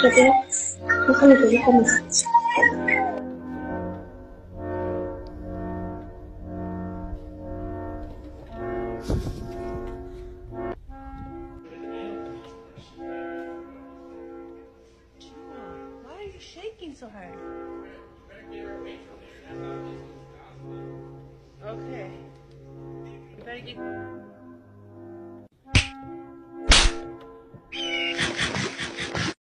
Okay. Come. Why are you shaking so hard? Okay. You better get...